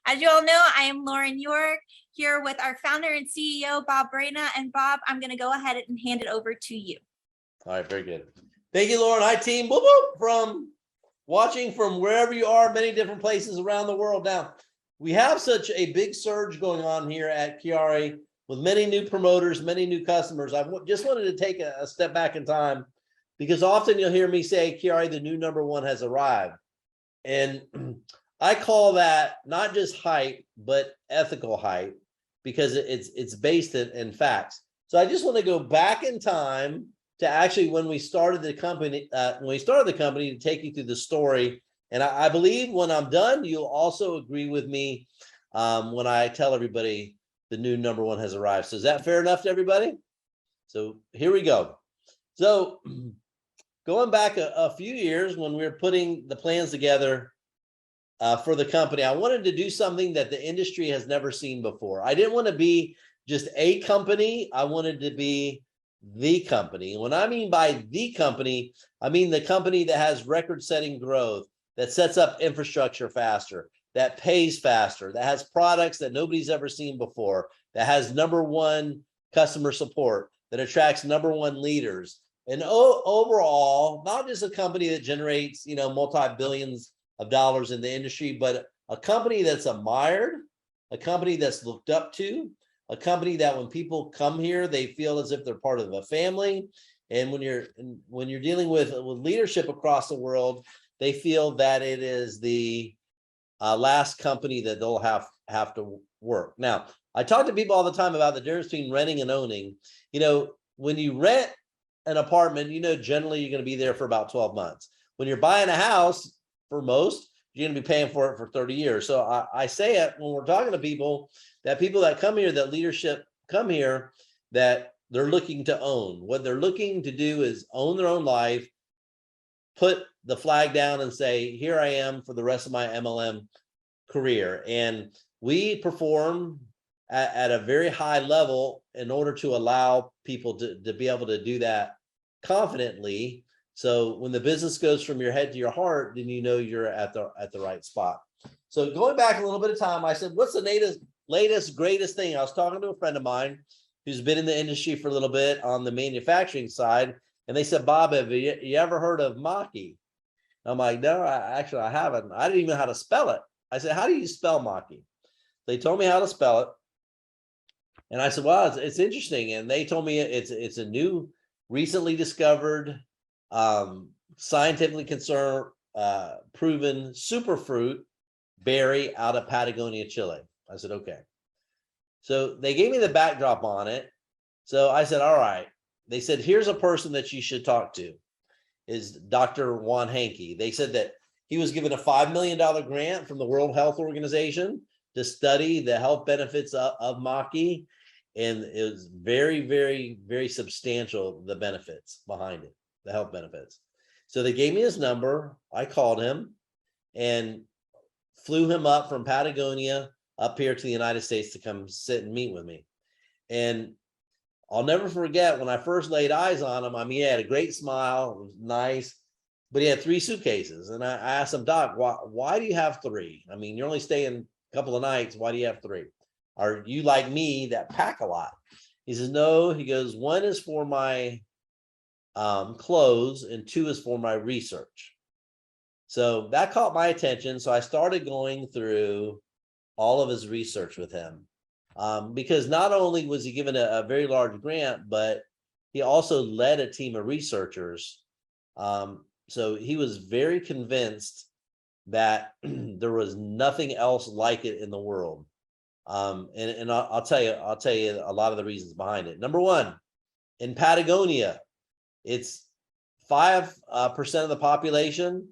As you all know, I am Lauren York here with our founder and CEO, Bob Reina. And Bob, I'm going to go ahead and hand it over to you. All right, very good. Thank you, Lauren. Hi, team. Whoop, whoop, from watching from wherever you are, many different places around the world. Now, we have such a big surge going on here at QuiAri with many new promoters, many new customers. I just wanted to take a step back in time because often you'll hear me say, QuiAri, the new number one has arrived. And I call that not just hype, but ethical hype because it's based in facts. So I just want to go back in time to actually when we started the company, to take you through the story. And I believe when I'm done, you'll also agree with me when I tell everybody the new number one has arrived. So is that fair enough to everybody? So here we go. So going back a few years when we were putting the plans together for the company, I wanted to do something that the industry has never seen before. I didn't want to be just a company. I wanted to be the company. When I mean by the company, I mean the company that has record-setting growth, that sets up infrastructure faster, that pays faster, that has products that nobody's ever seen before, that has number one customer support, that attracts number one leaders. And overall, not just a company that generates, multi-billions of dollars in the industry, but a company that's admired, a company that's looked up to, a company that when people come here, they feel as if they're part of a family. And when you're dealing with leadership across the world, they feel that it is the last company that they'll have to work. Now, I talk to people all the time about the difference between renting and owning. When you rent an apartment, generally you're going to be there for about 12 months. When you're buying a house, for most, you're going to be paying for it for 30 years. So I say it when we're talking to people that come here, that leadership come here, that they're looking to own. What they're looking to do is own their own life, put the flag down and say, here I am for the rest of my MLM career. And we perform at a very high level in order to allow people to be able to do that confidently. So when the business goes from your head to your heart, then you're at the right spot. So going back a little bit of time, I said, what's the latest, greatest thing? I was talking to a friend of mine who's been in the industry for a little bit on the manufacturing side. And they said, Bob, have you ever heard of Maki? I'm like, no, I haven't. I didn't even know how to spell it. I said, how do you spell Maki? They told me how to spell it. And I said, well, it's interesting. And they told me it's a new, recently discovered, scientifically proven superfruit berry out of Patagonia, Chile. I said, okay. So they gave me the backdrop on it. So I said, all right. They said, here's a person that you should talk to, is Dr. Juan Hankey. They said that he was given a $5 million grant from the World Health Organization to study the health benefits of Maki. And it was very, very, very substantial, the benefits behind it, the health benefits. So they gave me his number. I called him and flew him up from Patagonia up here to the United States to come sit and meet with me. And I'll never forget when I first laid eyes on him. I mean, he had a great smile, it was nice, but he had 3 suitcases. And I asked him, Doc, why do you have 3? I mean, you're only staying a couple of nights. Why do you have 3? Are you like me that pack a lot? He says, no. He goes, 1 is for my clothes and 2 is for my research. So that caught my attention. So I started going through all of his research with him. Because not only was he given a very large grant, but he also led a team of researchers. So he was very convinced that there was nothing else like it in the world. And I'll tell you a lot of the reasons behind it. Number one, in Patagonia, it's 5% of the population,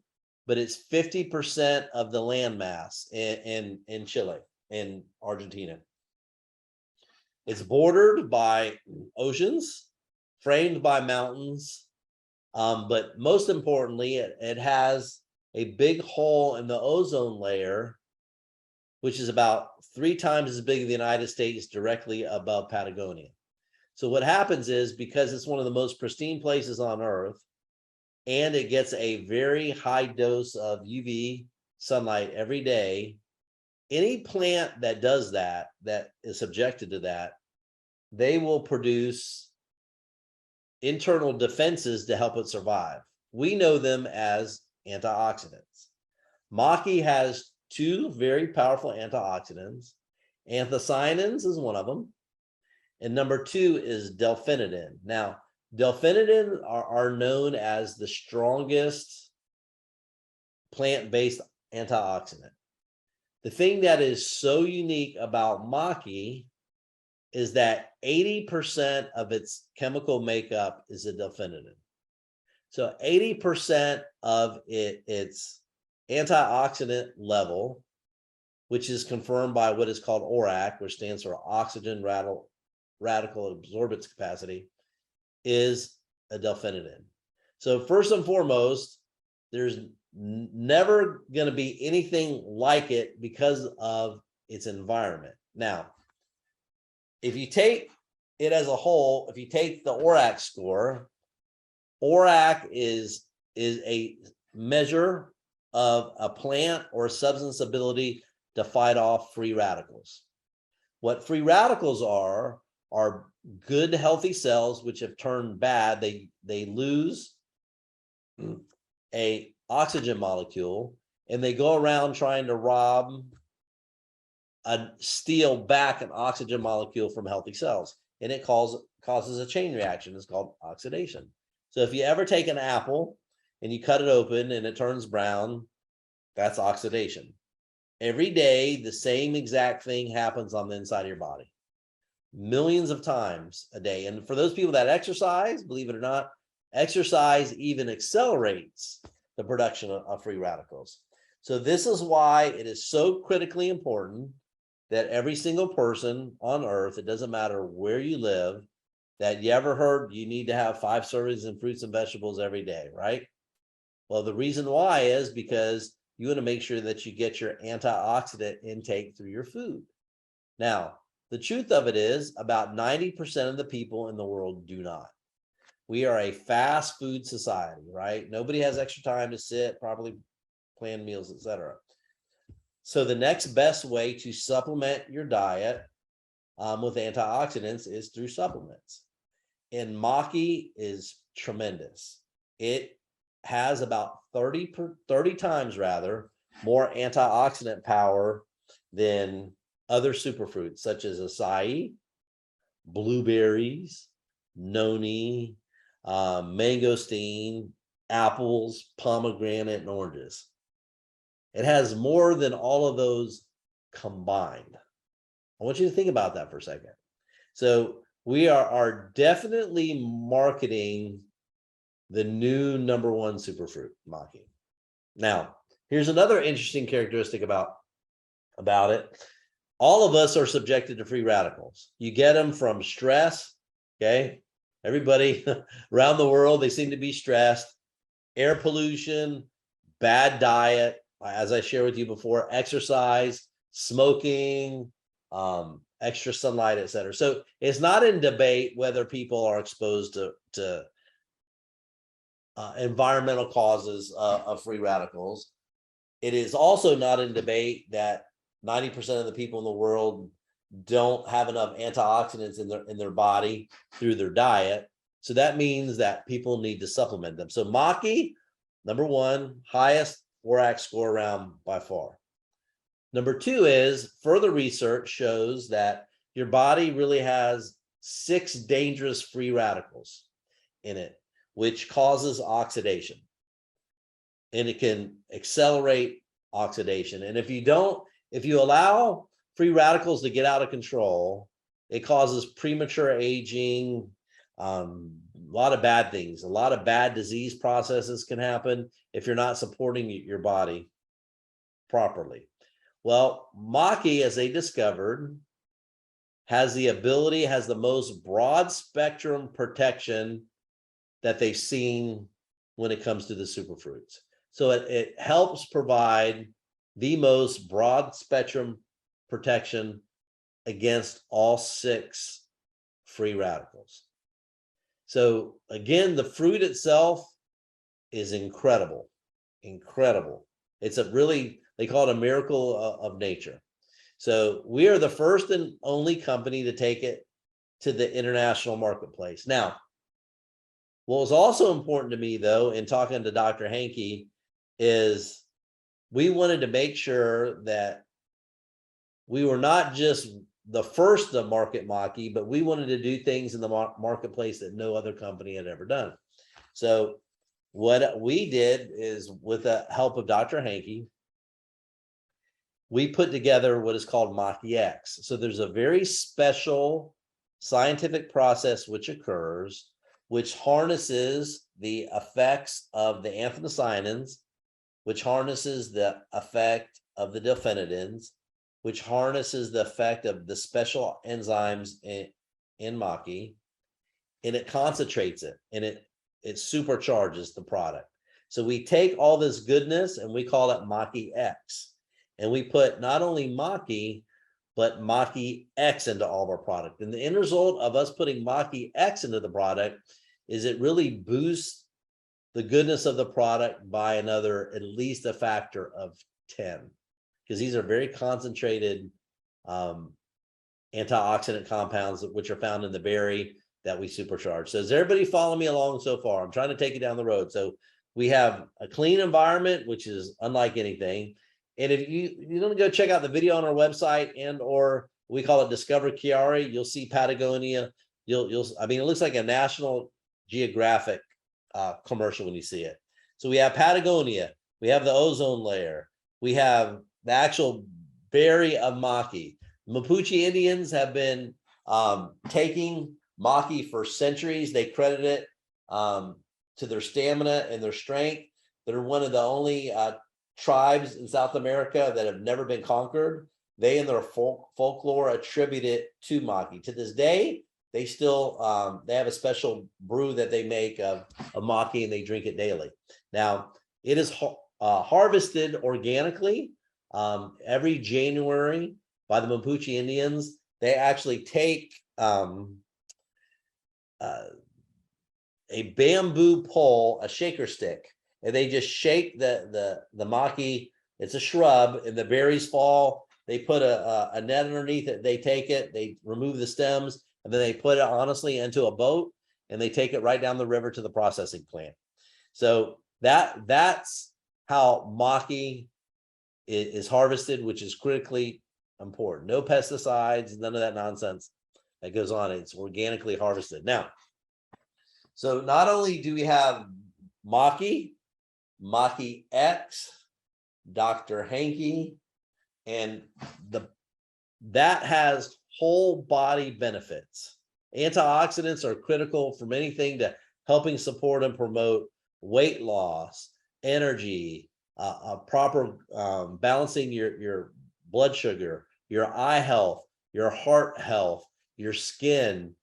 but it's 50% of the landmass in Chile, in Argentina. It's bordered by oceans, framed by mountains, but most importantly, it has a big hole in the ozone layer, which is about 3 times as big as the United States, directly above Patagonia. So what happens is, because it's one of the most pristine places on Earth, and it gets a very high dose of UV sunlight every day, any plant that does that, that is subjected to that, they will produce internal defenses to help it survive. We know them as antioxidants. Maki has two very powerful antioxidants. Anthocyanins is one of them. And number two is delphinidin. Now, delphinidin are known as the strongest plant-based antioxidant. The thing that is so unique about Maki is that 80% of its chemical makeup is a delphinidin. So 80% of its antioxidant level, which is confirmed by what is called ORAC, which stands for oxygen radical absorbance capacity, is a delphinidin. So first and foremost, there's never going to be anything like it because of its environment. Now, if you take it as a whole, if you take the ORAC score, ORAC is a measure of a plant or a substance ability to fight off free radicals. What free radicals are good, healthy cells which have turned bad. They lose a oxygen molecule and they go around trying to steal back an oxygen molecule from healthy cells, and it causes a chain reaction. It's called oxidation. So if you ever take an apple and you cut it open and it turns brown, that's oxidation. Every day, the same exact thing happens on the inside of your body, millions of times a day. And for those people that exercise, believe it or not, exercise even accelerates the production of free radicals. So this is why it is so critically important that every single person on earth, it doesn't matter where you live, that you ever heard you need to have 5 servings of fruits and vegetables every day, right? Well, the reason why is because you want to make sure that you get your antioxidant intake through your food. Now, the truth of it is about 90% of the people in the world do not. We are a fast food society, right? Nobody has extra time to sit, properly plan meals, etc. So the next best way to supplement your diet with antioxidants is through supplements. And Maki is tremendous. It has about 30 times rather more antioxidant power than other superfruits such as acai, blueberries, noni, mangosteen, apples, pomegranate, and oranges. It has more than all of those combined. I want you to think about that for a second. So we are definitely marketing the new #1 superfruit, Maki. Now, here's another interesting characteristic about it. All of us are subjected to free radicals. You get them from stress, okay? Everybody around the world, they seem to be stressed. Air pollution, bad diet, as I shared with you before, exercise, smoking, extra sunlight, etc. So it's not in debate whether people are exposed to environmental causes of free radicals. It is also not in debate that 90% of the people in the world don't have enough antioxidants in their body through their diet. So that means that people need to supplement them. So Maki, #1, highest ORAC score around by far. #2 is further research shows that your body really has 6 dangerous free radicals in it, which causes oxidation. And it can accelerate oxidation. And if you allow free radicals to get out of control, it causes premature aging, a lot of bad things, a lot of bad disease processes can happen if you're not supporting your body properly. Well, Maki, as they discovered, has the most broad spectrum protection that they've seen when it comes to the superfruits. So it helps provide the most broad spectrum protection against all 6 free radicals. So again, the fruit itself is incredible. It's they call it a miracle of nature. So we are the first and only company to take it to the international marketplace. Now, what was also important to me, though, in talking to Dr. Hankey, is we wanted to make sure that we were not just the first to market Maki, but we wanted to do things in the marketplace that no other company had ever done. So what we did is, with the help of Dr. Hankey, we put together what is called Maki X. So there's a very special scientific process which occurs, which harnesses the effects of the anthocyanins, which harnesses the effect of the delphinidins, which harnesses the effect of the special enzymes in Maki, and it concentrates it, and it supercharges the product. So we take all this goodness and we call it Maki X. And we put not only Maki, but Maki X into all of our product. And the end result of us putting Maki X into the product is it really boosts the goodness of the product by another, at least a factor of 10, because these are very concentrated antioxidant compounds which are found in the berry that we supercharge. So does everybody follow me along so far? I'm trying to take you down the road. So we have a clean environment, which is unlike anything. And if you don't go check out the video on our website, and or we call it Discover QuiAri, you'll see Patagonia. I mean, it looks like a National Geographic commercial when you see it. So we have Patagonia, we have the ozone layer, we have the actual berry of Maki. Mapuche Indians have been taking Maki for centuries. They credit it to their stamina and their strength. They're one of the only tribes in South America that have never been conquered. They in their folklore attribute it to Maki. To this day, they still they have a special brew that they make of Maki, and they drink it daily. Now, it is harvested organically every January by the Mapuche Indians. They actually take a bamboo pole, a shaker stick, and they just shake the Maki. It's a shrub, and the berries fall. They put a net underneath it. They take it, they remove the stems, and then they put it honestly into a boat, and they take it right down the river to the processing plant. So that's how Maki is harvested, which is critically important. No pesticides, none of that nonsense that goes on. It's organically harvested. Now, so not only do we have Maki, Maki X, Dr. Hankey, and that has whole body benefits. Antioxidants are critical from anything to helping support and promote weight loss, energy, proper balancing your blood sugar, your eye health, your heart health, your skin,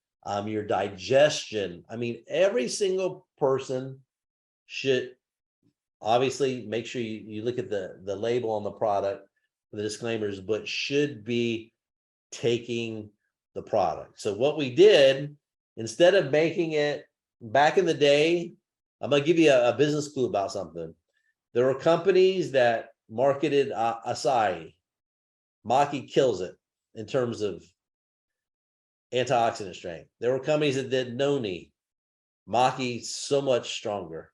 your digestion. I mean, every single person should obviously make sure you look at the label on the product, the disclaimers, but should be taking the product. So what we did, instead of making it back in the day, I'm going to give you a business clue about something. There were companies that marketed acai. Maki kills it in terms of antioxidant strength. There were companies that did noni. Maki so much stronger.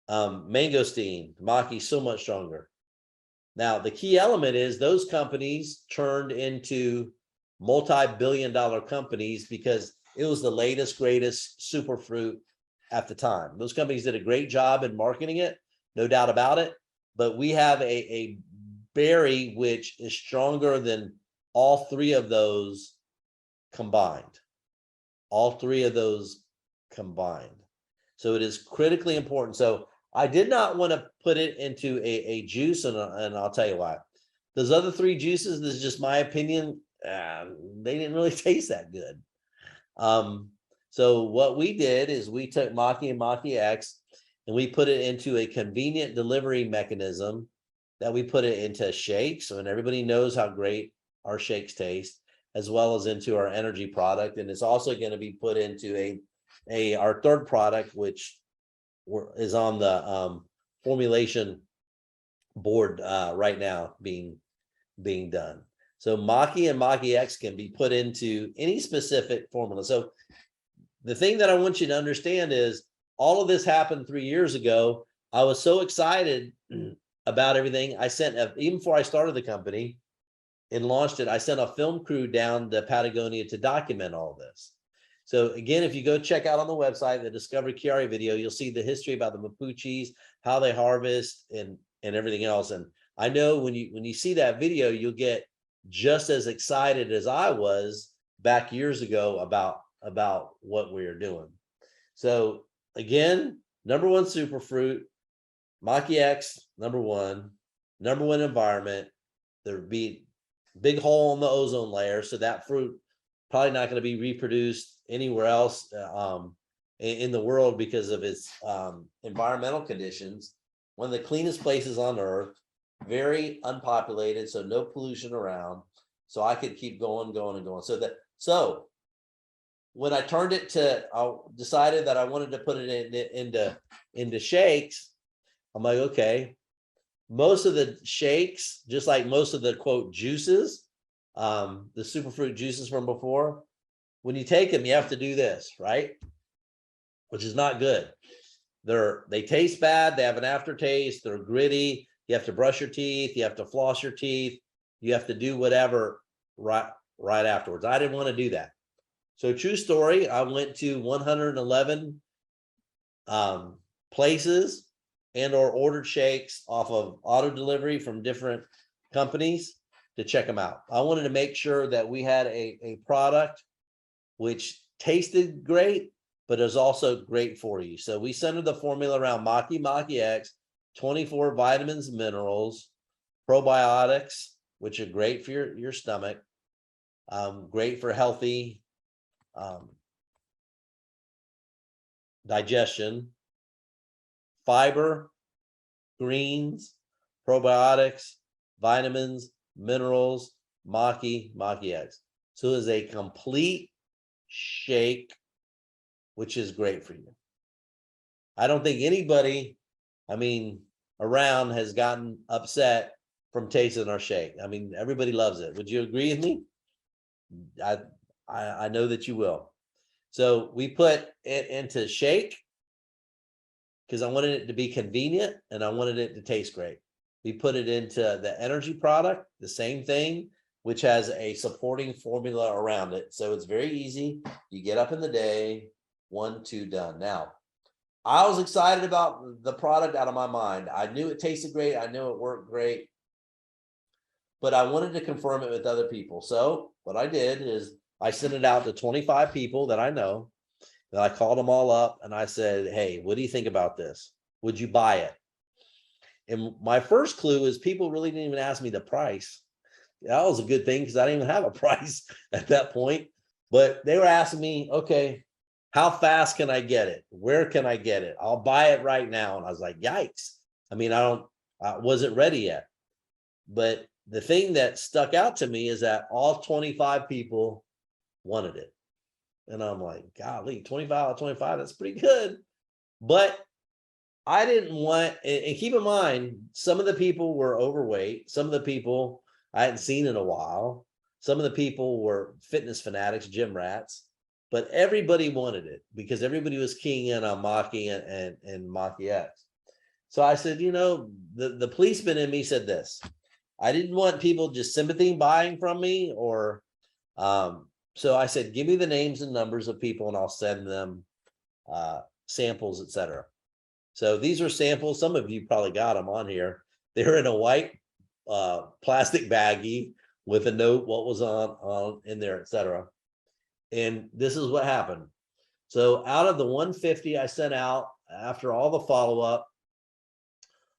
Mangosteen, Maki so much stronger. Now, the key element is those companies turned into multi-billion-dollar companies because it was the latest, greatest superfruit at the time. Those companies did a great job in marketing it, no doubt about it. But we have a berry which is stronger than all three of those combined. All three of those combined. So it is critically important. So I did not want to put it into a juice, and I'll tell you why. Those other three juices, this is just my opinion, they didn't really taste that good. So what we did is we took Maki and Maki X, and we put it into a convenient delivery mechanism that we put it into shakes. So, and everybody knows how great our shakes taste, as well as into our energy product. And it's also going to be put into our third product, which is on the formulation board right now being done. So Maki and Maki X can be put into any specific formula. So the thing that I want you to understand is all of this happened 3 years ago. I was so excited about everything. I sent, even before I started the company and launched it, I sent a film crew down to Patagonia to document all this. So again, if you go check out on the website, the Discover QuiAri video, you'll see the history about the Mapuches, how they harvest and everything else. And I know when you see that video, you'll get just as excited as I was back years ago about what we are doing. So again, #1 superfruit, Maki X, #1 environment. There'd be big hole in the ozone layer, so that fruit probably not going to be reproduced anywhere else in the world because of its environmental conditions. One of the cleanest places on earth, very unpopulated, so no pollution around. So I could keep going. So when I turned it to, I decided that I wanted to put it into shakes. I'm like, okay, most of the shakes, just like most of the quote juices, the superfruit juices from before, when you take them, you have to do this, right? Which is not good. They taste bad. They have an aftertaste. They're gritty. You have to brush your teeth. You have to floss your teeth. You have to do whatever right afterwards. I didn't want to do that. So true story, I went to 111 places or ordered shakes off of auto delivery from different companies to check them out. I wanted to make sure that we had a product which tasted great, but is also great for you. So we centered the formula around Maki X, 24 vitamins, minerals, probiotics, which are great for your stomach, great for healthy digestion, fiber, greens, probiotics, vitamins, minerals, Maki X. So it is a complete shake, which is great for you. I don't think anybody, around has gotten upset from tasting our shake. Everybody loves it. Would you agree with me? I know that you will. So we put it into shake because I wanted it to be convenient and I wanted it to taste great. We put it into the energy product, the same thing, which has a supporting formula around it. So it's very easy. You get up in the day, 1, 2, done. Now, I was excited about the product out of my mind. I knew it tasted great. I knew it worked great, but I wanted to confirm it with other people. So what I did is I sent it out to 25 people that I know. And I called them all up and I said, hey, what do you think about this? Would you buy it? And my first clue is people really didn't even ask me the price. That was a good thing because I didn't even have a price at that point. But they were asking me, okay, how fast can I get it? Where can I get it? I'll buy it right now. And I was like, yikes. I wasn't ready yet. But the thing that stuck out to me is that all 25 people wanted it. And I'm like, golly, 25 out of 25, that's pretty good. But I didn't want, and keep in mind, some of the people were overweight. Some of the people I hadn't seen in a while. Some of the people were fitness fanatics, gym rats, but everybody wanted it because everybody was keying in on Maki and Maki X. So I said, the policeman in me said this. I didn't want people just sympathy buying from me so I said, give me the names and numbers of people and I'll send them samples, etc. So these are samples. Some of you probably got them on here. They're in a white plastic baggie with a note, what was on in there, etc. And this is what happened. So out of the 150 I sent out after all the follow-up,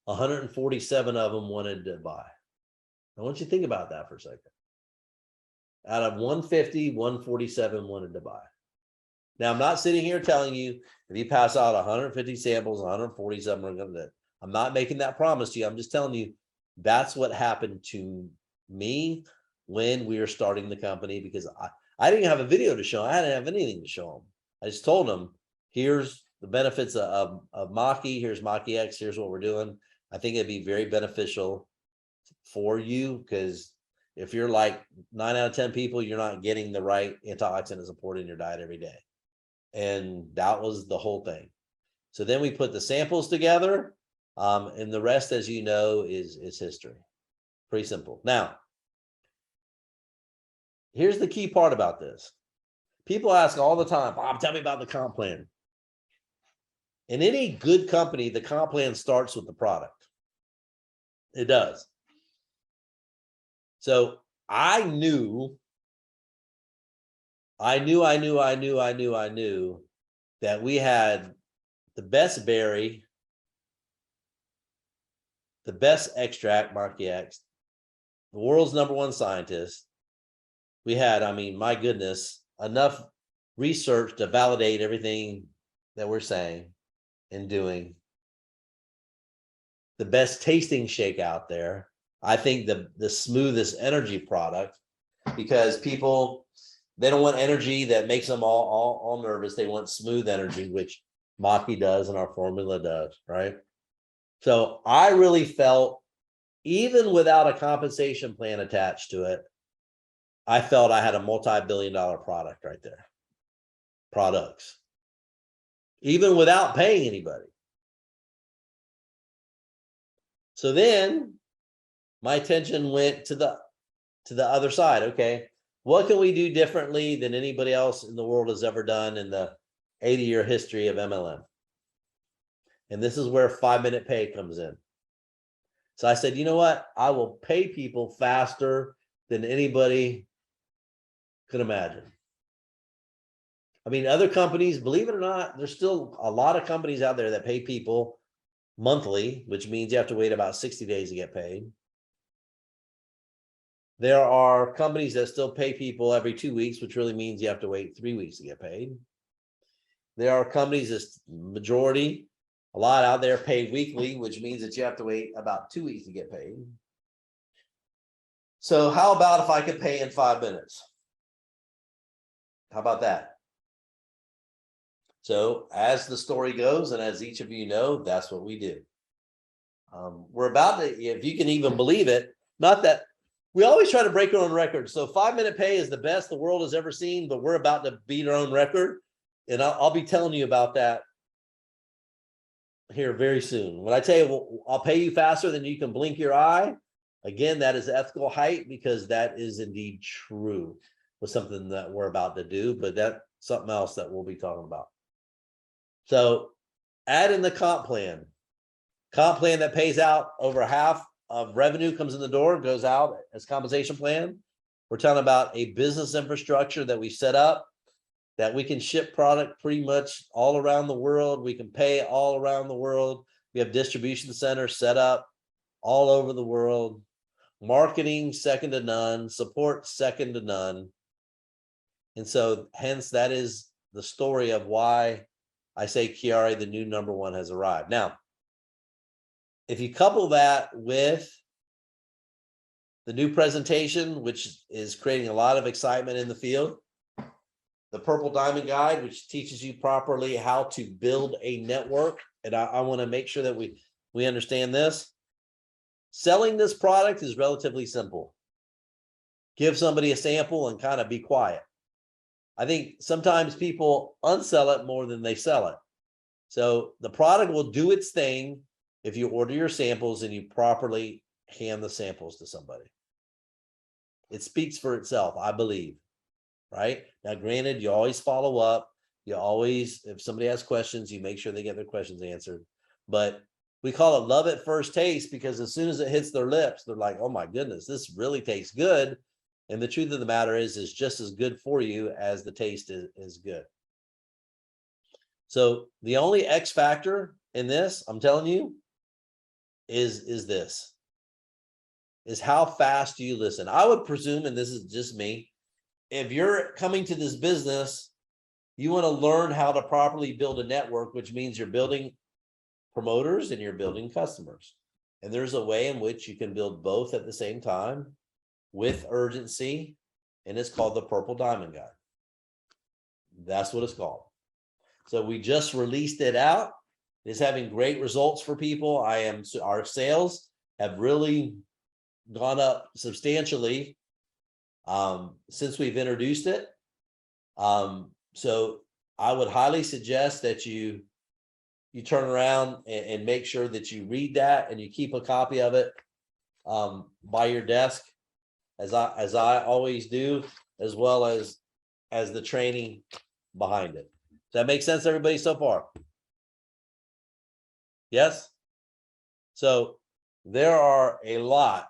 147 of them wanted to buy. I want you to think about that for a second. Out of 150, 147 wanted to buy. Now, I'm not sitting here telling you if you pass out 150 samples, 147 are going to. I'm not making that promise to you. I'm just telling you that's what happened to me when we were starting the company because I didn't have a video to show. I didn't have anything to show them. I just told them, here's the benefits of Maki. Here's Maki X. Here's what we're doing. I think it'd be very beneficial for you because If you're like 9 out of 10 people, you're not getting the right antioxidant and support in your diet every day. And that was the whole thing. So then we put the samples together, and the rest, as you know, is history. Pretty simple. Now, here's the key part about this. People ask all the time, Bob, tell me about the comp plan. In any good company, the comp plan starts with the product. It does. So I knew that we had the best berry, the best extract, Maki X, the world's #1 scientist. We had, I mean, my goodness, enough research to validate everything that we're saying and doing. The best tasting shake out there. I think the smoothest energy product, because people, they don't want energy that makes them all nervous. They want smooth energy, which Maki does and our formula does, right? So I really felt, even without a compensation plan attached to it, I felt I had a multi-billion-dollar product right there. Products. Even without paying anybody. So then my attention went to the other side. Okay, what can we do differently than anybody else in the world has ever done in the 80-year history of MLM? And this is where 5-minute pay comes in. So I said, you know what? I will pay people faster than anybody could imagine. I mean, other companies, believe it or not, there's still a lot of companies out there that pay people monthly, which means you have to wait about 60 days to get paid. There are companies that still pay people every 2 weeks, which really means you have to wait 3 weeks to get paid. There are companies, that's majority, a lot out there pay weekly, which means that you have to wait about 2 weeks to get paid. So how about if I could pay in 5 minutes? How about that? So as the story goes, and as each of you know, that's what we do. We're about to, if you can even believe it, not that we always try to break our own records. So 5-minute pay is the best the world has ever seen, but we're about to beat our own record. And I'll be telling you about that here very soon. When I tell you, well, I'll pay you faster than you can blink your eye, again, that is ethical hype, because that is indeed true with something that we're about to do, but that's something else that we'll be talking about. So add in the comp plan that pays out over half of revenue comes in the door, goes out as compensation plan. We're talking about a business infrastructure that we set up, that we can ship product pretty much all around the world. We can pay all around the world. We have distribution centers set up all over the world. Marketing second to none, support second to none. And so hence that is the story of why I say QuiAri, the new #1, has arrived. Now, if you couple that with the new presentation, which is creating a lot of excitement in the field, the Purple Diamond Guide, which teaches you properly how to build a network. And I want to make sure that we understand this. Selling this product is relatively simple. Give somebody a sample and kind of be quiet. I think sometimes people unsell it more than they sell it. So the product will do its thing if you order your samples and you properly hand the samples to somebody. It speaks for itself, I believe, right? Now, granted, you always follow up. You always, if somebody has questions, you make sure they get their questions answered. But we call it love at first taste, because as soon as it hits their lips, they're like, oh my goodness, this really tastes good. And the truth of the matter is just as good for you as the taste is good. So the only X factor in this, I'm telling you, is how fast do you listen? I would presume, and this is just me, if you're coming to this business, you want to learn how to properly build a network, which means you're building promoters and you're building customers. And there's a way in which you can build both at the same time with urgency, and it's called the Purple Diamond Guide. That's what it's called. So we just released it out. It's having great results for people. Our sales have really gone up substantially since we've introduced it. So I would highly suggest that you turn around and make sure that you read that and you keep a copy of it by your desk, as I always do, as well as the training behind it. Does that make sense, everybody, so far? Yes? So there are a lot.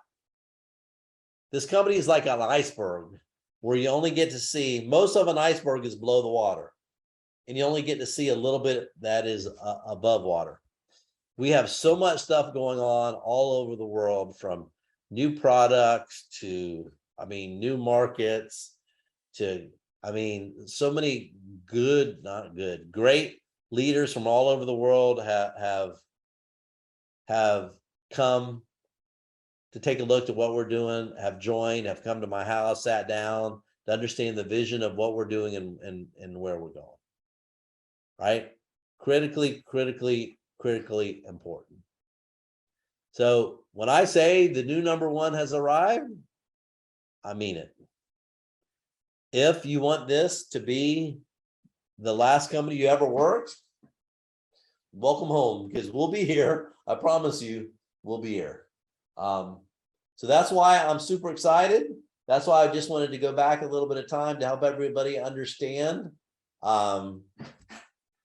This company is like an iceberg where you only get to see, most of an iceberg is below the water, and you only get to see a little bit that is above water. We have so much stuff going on all over the world, from new products to, new markets to, so many great leaders from all over the world have come to take a look at what we're doing, have joined, have come to my house, sat down to understand the vision of what we're doing and where we're going. Right? Critically important. So when I say the new #1 has arrived, I mean it. If you want this to be the last company you ever worked, welcome home, because we'll be here. I promise you, we'll be here. So that's why I'm super excited. That's why I just wanted to go back a little bit of time to help everybody understand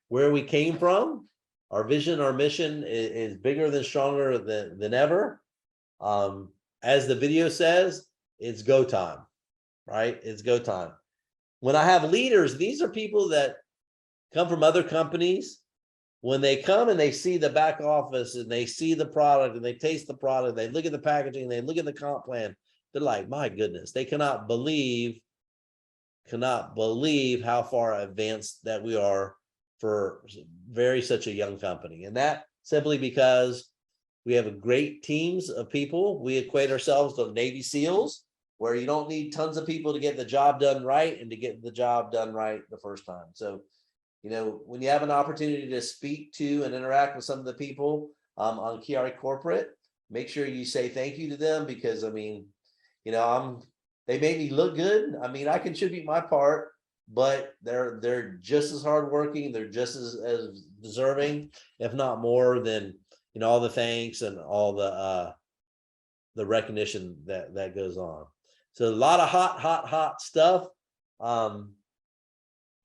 where we came from. Our vision, our mission is bigger than, stronger than ever. As the video says, it's go time, right? It's go time. When I have leaders, these are people that come from other companies. When they come and they see the back office and they see the product and they taste the product, they look at the packaging, they look at the comp plan, they're like, my goodness, they cannot believe how far advanced that we are for such a young company. And that simply because we have a great teams of people. We equate ourselves to Navy SEALs, where you don't need tons of people to get the job done right and to get the job done right the first time. So, when you have an opportunity to speak to and interact with some of the people on QuiAri Corporate, make sure you say thank you to them, because they made me look good. I contribute my part, but they're just as hardworking. They're just as deserving, if not more, than all the thanks and all the recognition that goes on. So a lot of hot stuff.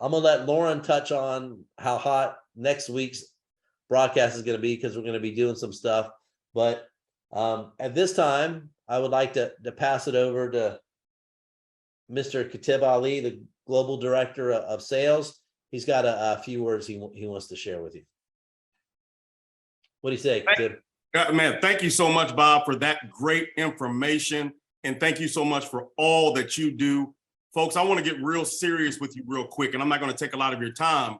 I'm gonna let Lauren touch on how hot next week's broadcast is gonna be, because we're gonna be doing some stuff. But at this time, I would like to pass it over to Mr. Katib Ali, the Global Director of Sales. He's got a few words he wants to share with you. What do you say, Katib? Man, thank you so much, Bob, for that great information. And thank you so much for all that you do. Folks, I want to get real serious with you real quick, and I'm not going to take a lot of your time,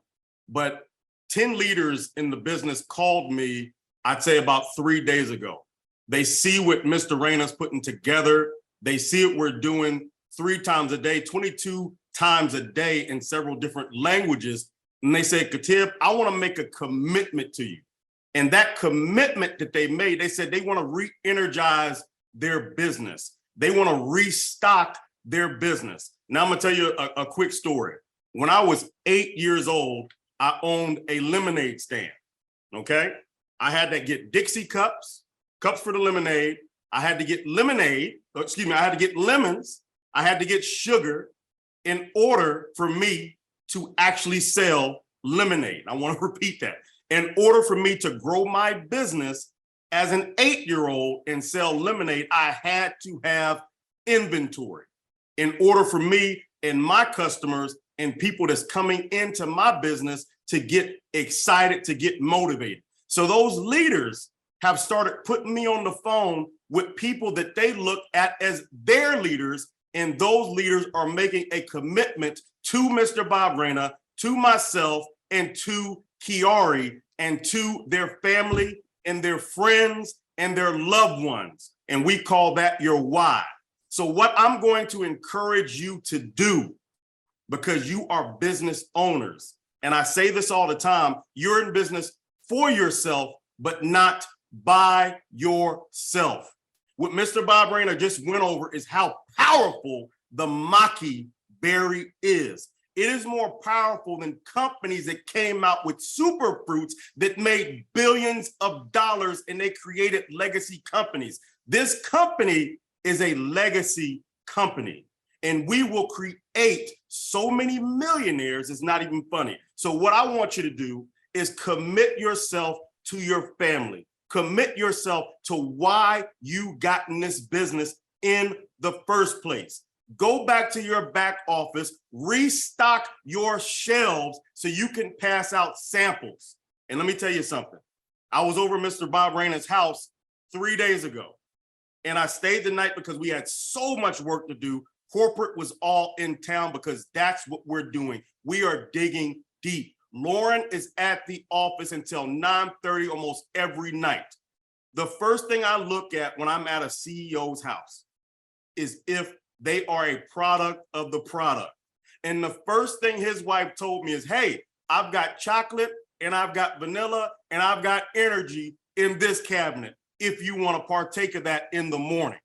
but 10 leaders in the business called me, I'd say about 3 days ago. They see what Mr. Reina's putting together. They see what we're doing 3 times a day, 22 times a day in several different languages. And they said, Katib, I want to make a commitment to you. And that commitment that they made, they said they want to re-energize their business. They want to restock their business. Now I'm gonna tell you a quick story. When I was 8 years old, I owned a lemonade stand, okay? I had to get Dixie cups for the lemonade. I had to get I had to get lemons. I had to get sugar in order for me to actually sell lemonade. I wanna repeat that. In order for me to grow my business as an 8-year-old and sell lemonade, I had to have inventory. In order for me and my customers and people that's coming into my business to get excited, to get motivated. So those leaders have started putting me on the phone with people that they look at as their leaders, and those leaders are making a commitment to Mr. Bob Reina, to myself, and to QuiAri, and to their family and their friends and their loved ones. And we call that your why. So what I'm going to encourage you to do, because you are business owners, and I say this all the time, you're in business for yourself, but not by yourself. What Mr. Bob Reina just went over is how powerful the Maki berry is. It is more powerful than companies that came out with super fruits that made billions of dollars and they created legacy companies. This company is a legacy company, and we will create so many millionaires, it's not even funny. So what I want you to do is commit yourself to your family. Commit yourself to why you got in this business in the first place. Go back to your back office, restock your shelves so you can pass out samples. And let me tell you something. I was over Mr. Bob Reina's house 3 days ago, and I stayed the night because we had so much work to do. Corporate was all in town because that's what we're doing. We are digging deep. Lauren is at the office until 9:30 almost every night. The first thing I look at when I'm at a CEO's house is if they are a product of the product. And the first thing his wife told me is, hey, I've got chocolate and I've got vanilla and I've got energy in this cabinet if you want to partake of that in the morning.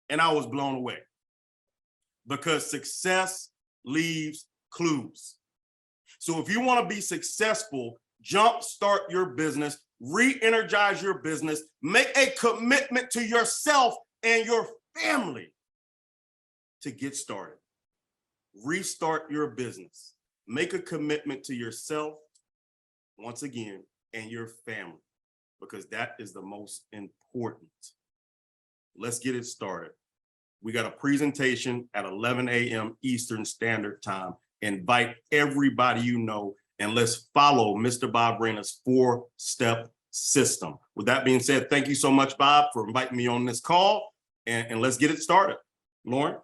And I was blown away because success leaves clues. So if you want to be successful, jumpstart your business, re-energize your business, make a commitment to yourself and your family to get started. Restart your business. Make a commitment to yourself, once again, and your family, because that is the most important. Let's get it started. We got a presentation at 11 a.m. Eastern Standard Time. Invite everybody you know, and let's follow Mr. Bob Reina's 4-step system. With that being said, thank you so much, Bob, for inviting me on this call, and let's get it started. Lauren?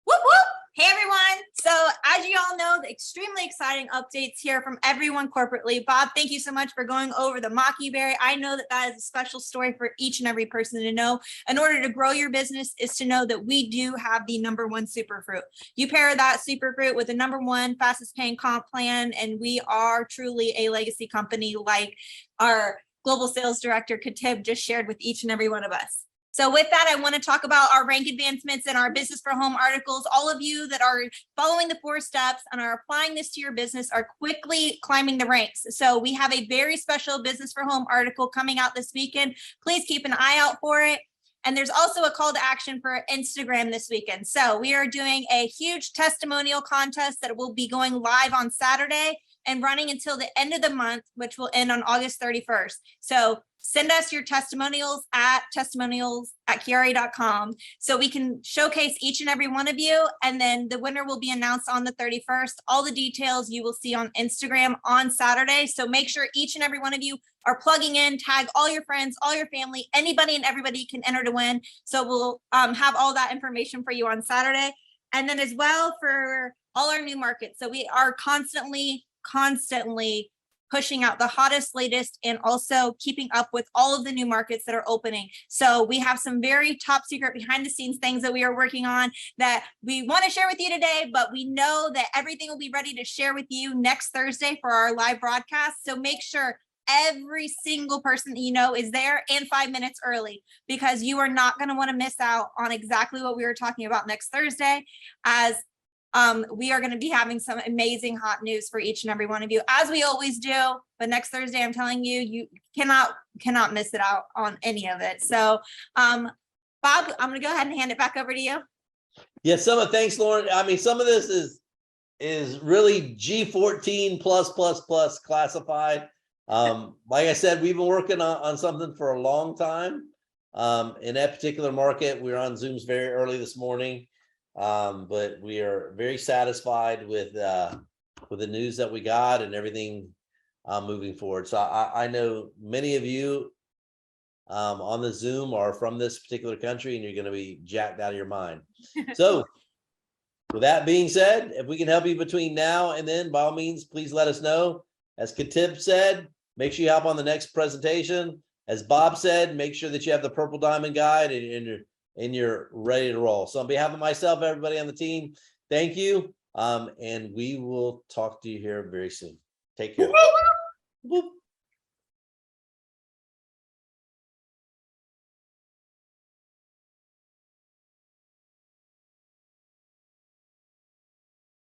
Whoop, whoop. Hey, everyone. So as you all know, the extremely exciting updates here from everyone corporately. Bob, thank you so much for going over the Maki berry. I know that that is a special story for each and every person to know. In order to grow your business is to know that we do have the #1 superfruit. You pair that superfruit with the #1 fastest paying comp plan, and we are truly a legacy company like our global sales director, Katib, just shared with each and every one of us. So with that, I want to talk about our rank advancements and our business for home articles. All of you that are following the 4 steps and are applying this to your business are quickly climbing the ranks. So we have a very special business for home article coming out this weekend. Please keep an eye out for it. And there's also a call to action for Instagram this weekend. So we are doing a huge testimonial contest that will be going live on Saturday and running until the end of the month, which will end on August 31st. So send us your testimonials at QuiAri.com so we can showcase each and every one of you. And then the winner will be announced on the 31st. All the details you will see on Instagram on Saturday. So make sure each and every one of you are plugging in, tag all your friends, all your family, anybody and everybody can enter to win. So we'll have all that information for you on Saturday. And then as well for all our new markets. So we are constantly pushing out the hottest, latest, and also keeping up with all of the new markets that are opening. So we have some very top secret behind the scenes things that we are working on that we want to share with you today, but we know that everything will be ready to share with you next Thursday for our live broadcast. So make sure every single person that you know is there and 5 minutes early, because you are not going to want to miss out on exactly what we were talking about next Thursday, as we are going to be having some amazing hot news for each and every one of you, as we always do. But next Thursday, I'm telling you, you cannot miss it out on any of it. So, Bob, I'm going to go ahead and hand it back over to you. Yeah, thanks, Lauren. I mean, some of this is really G14 plus classified. Like I said, we've been working on something for a long time. In that particular market, we were on Zooms very early this morning. But we are very satisfied with the news that we got and everything moving forward. So I know many of you on the Zoom are from this particular country, and you're going to be jacked out of your mind. So with that being said, if we can help you between now and then, by all means, please let us know. As Katib said, make sure you hop on the next presentation. As Bob said, make sure that you have the Purple Diamond Guide and you're ready to roll. So on behalf of myself, everybody on the team, thank you. And we will talk to you here very soon. Take care.